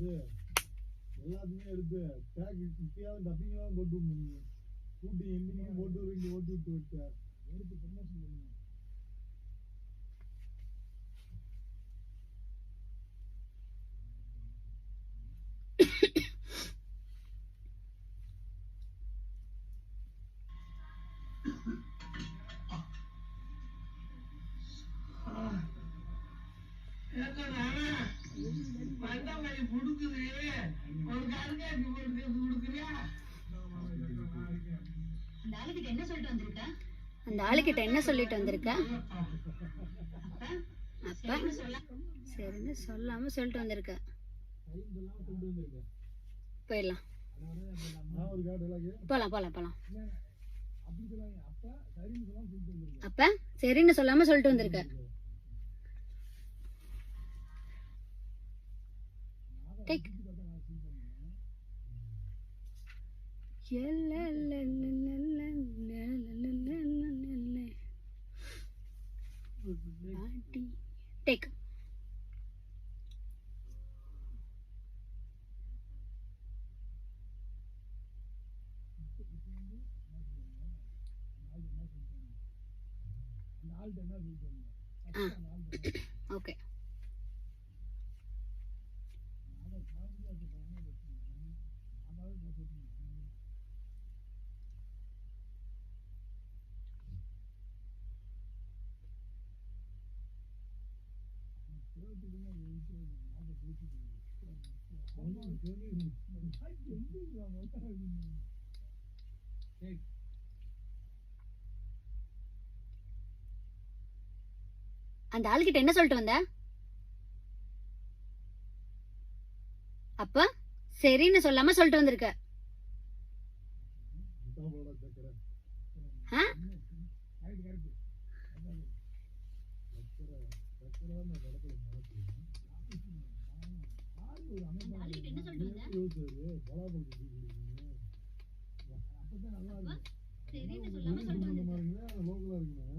எல்லாத்தையுமே எடுத்து டேக் இப்பயாவது டப்பிங்லாம் போட்டு விடணும். கூட்டி எண்டிங்கும் போட்டு இங்கே ஓட்டி விட்டு விட்டார் எடுத்து ப்ரமோஷன் பண்ணுங்க. அந்த ஆளுகிட்ட என்ன சொல்லிட்டு வந்திருக்க? அப்ப சரின்னு சொல்லாம சொல்லிட்டு வந்திருக்க. போயிடலாம், போலாம் போலாம் போலாம். அப்ப சரின்னு சொல்லாம சொல்லிட்டு வந்திருக்க. Take. Okay. அந்த ஆளுகிட்ட என்ன சொல்லிட்டு வந்த? அப்ப சரின்னு சொல்லாம சொல்லிட்டு வந்திருக்க. சரின்னு சொல்லாம சொல்லிட்டு வந்திருக்க.